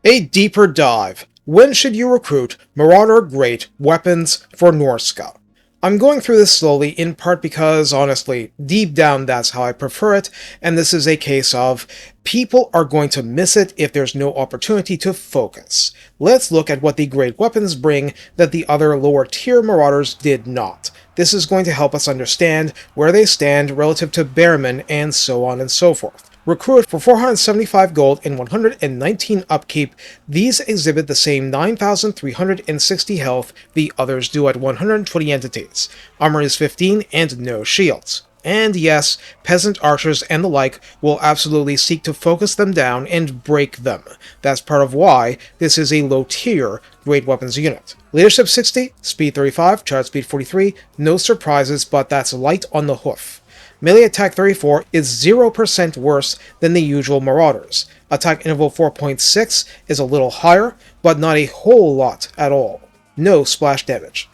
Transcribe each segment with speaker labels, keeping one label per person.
Speaker 1: A deeper dive. When should you recruit Marauder Great Weapons for Norsca? I'm going through this slowly in part because, honestly, deep down that's how I prefer it, and this is a case of people are going to miss it if there's no opportunity to focus. Let's look at what the Great Weapons bring that the other lower tier Marauders did not. This is going to help us understand where they stand relative to Bearmen and so on and so forth. Recruit for 475 gold and 119 upkeep, these exhibit the same 9,360 health the others do at 120 entities. Armor is 15 and no shields. And yes, peasant archers and the like will absolutely seek to focus them down and break them. That's part of why this is a low-tier Great Weapons unit. Leadership 60, Speed 35, Charge Speed 43, no surprises, but that's light on the hoof. Melee attack 34 is 0% worse than the usual Marauders. Attack interval 4.6 is a little higher, but not a whole lot at all. No splash damage.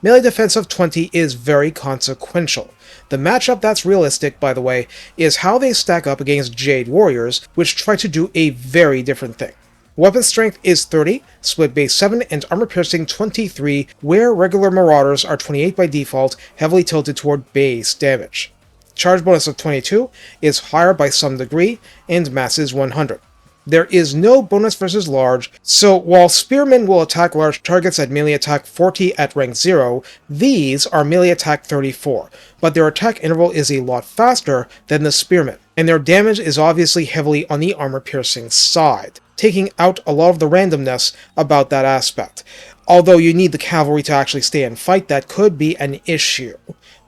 Speaker 1: Melee defense of 20 is very consequential. The matchup that's realistic, by the way, is how they stack up against Jade Warriors, which try to do a very different thing. Weapon strength is 30, split base 7, and armor piercing 23, where regular Marauders are 28 by default, heavily tilted toward base damage. Charge bonus of 22 is higher by some degree, and mass is 100. There is no bonus versus large, so while spearmen will attack large targets at melee attack 40 at rank 0, these are melee attack 34, but their attack interval is a lot faster than the spearmen, and their damage is obviously heavily on the armor piercing side, taking out a lot of the randomness about that aspect. Although you need the cavalry to actually stay and fight, that could be an issue.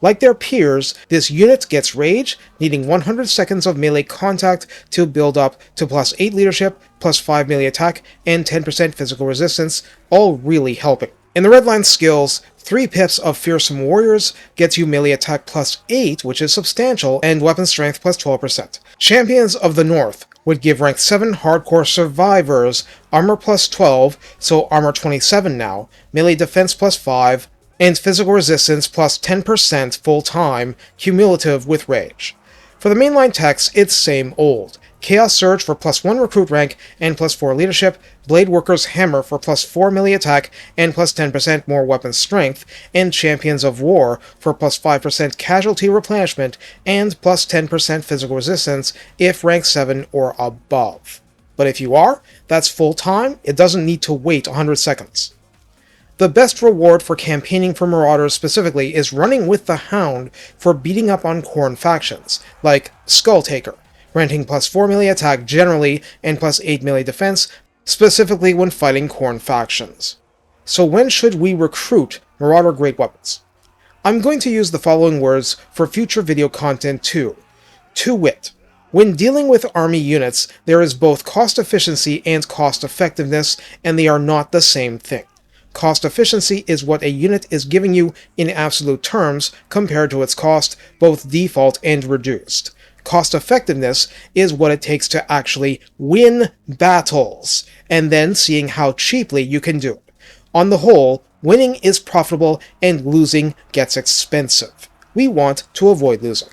Speaker 1: Like their peers, this unit gets rage, needing 100 seconds of melee contact to build up to plus 8 leadership, plus 5 melee attack, and 10% physical resistance, all really helping. In the redline skills, 3 pips of Fearsome Warriors gets you melee attack plus 8, which is substantial, and weapon strength plus 12%. Champions of the North would give rank 7 hardcore survivors armor plus 12, so armor 27 now, melee defense plus 5, and physical resistance plus 10% full-time, cumulative with rage. For the mainline techs, it's same old. Chaos Surge for plus 1 recruit rank and plus 4 leadership, Blade Worker's Hammer for plus 4 melee attack and plus 10% more weapon strength, and Champions of War for plus 5% casualty replenishment and plus 10% physical resistance if rank 7 or above. But if you are, that's full-time, it doesn't need to wait 100 seconds. The best reward for campaigning for Marauders specifically is running with the Hound for beating up on Khorne factions, like Skulltaker, granting plus 4 melee attack generally and plus 8 melee defense, specifically when fighting Khorne factions. So when should we recruit Marauder Great Weapons? I'm going to use the following words for future video content too. To wit, when dealing with army units, there is both cost efficiency and cost effectiveness, and they are not the same thing. Cost efficiency is what a unit is giving you in absolute terms compared to its cost, both default and reduced. Cost effectiveness is what it takes to actually win battles, and then seeing how cheaply you can do it. On the whole, winning is profitable and losing gets expensive. We want to avoid losing.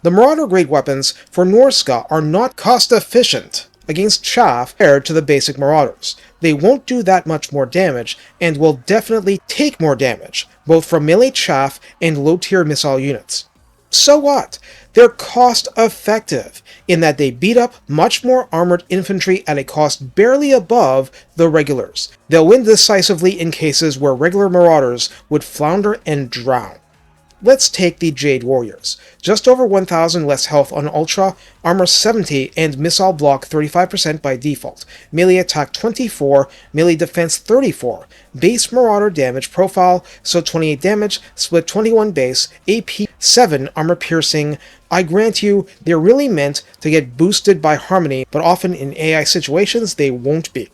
Speaker 1: The Marauder Great Weapons for Norsca are not cost efficient against chaff compared to the basic Marauders. They won't do that much more damage, and will definitely take more damage, both from melee chaff and low-tier missile units. So what? They're cost-effective, in that they beat up much more armored infantry at a cost barely above the regulars. They'll win decisively in cases where regular Marauders would flounder and drown. Let's take the Jade Warriors. Just over 1,000 less health on Ultra, armor 70, and missile block 35% by default. Melee attack 24, melee defense 34. Base Marauder damage profile, so 28 damage, split 21 base, AP 7 armor piercing. I grant you, they're really meant to get boosted by Harmony, but often in AI situations they won't be.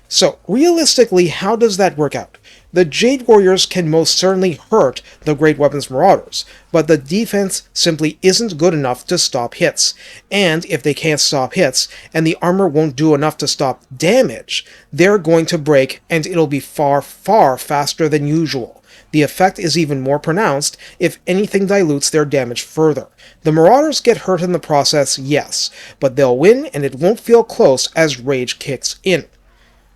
Speaker 1: So, realistically, how does that work out? The Jade Warriors can most certainly hurt the Great Weapons Marauders, but the defense simply isn't good enough to stop hits. And if they can't stop hits, and the armor won't do enough to stop damage, they're going to break, and it'll be far, far faster than usual. The effect is even more pronounced if anything dilutes their damage further. The Marauders get hurt in the process, yes, but they'll win and it won't feel close as rage kicks in.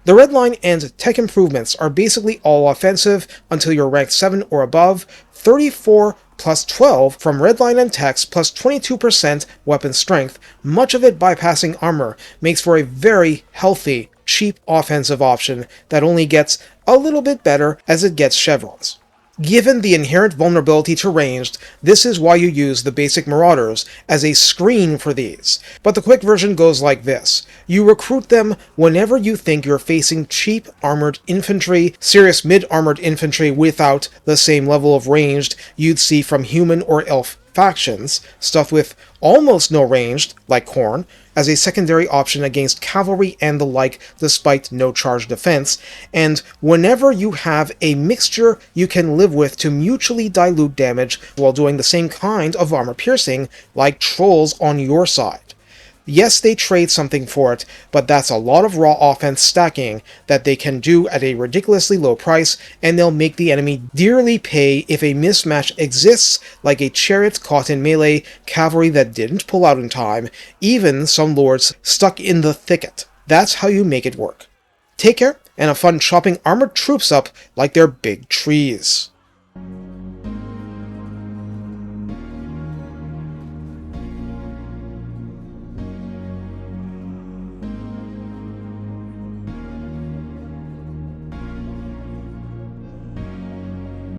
Speaker 1: The red line and tech improvements are basically all offensive until you're rank 7 or above, 34 plus 12 from redline and techs plus 22% weapon strength, much of it bypassing armor, makes for a very healthy, cheap offensive option that only gets a little bit better as it gets chevrons. Given the inherent vulnerability to ranged, this is why you use the basic Marauders as a screen for these, but the quick version goes like this. You recruit them whenever you think you're facing cheap armored infantry, serious mid-armored infantry without the same level of ranged you'd see from human or elf factions, stuff with almost no ranged, like Khorne, as a secondary option against cavalry and the like despite no charge defense, and whenever you have a mixture you can live with to mutually dilute damage while doing the same kind of armor piercing, like trolls on your side. Yes, they trade something for it, but that's a lot of raw offense stacking that they can do at a ridiculously low price, and they'll make the enemy dearly pay if a mismatch exists, like a chariot caught in melee, cavalry that didn't pull out in time, even some lords stuck in the thicket. That's how you make it work. Take care, and have fun chopping armored troops up like they're big trees.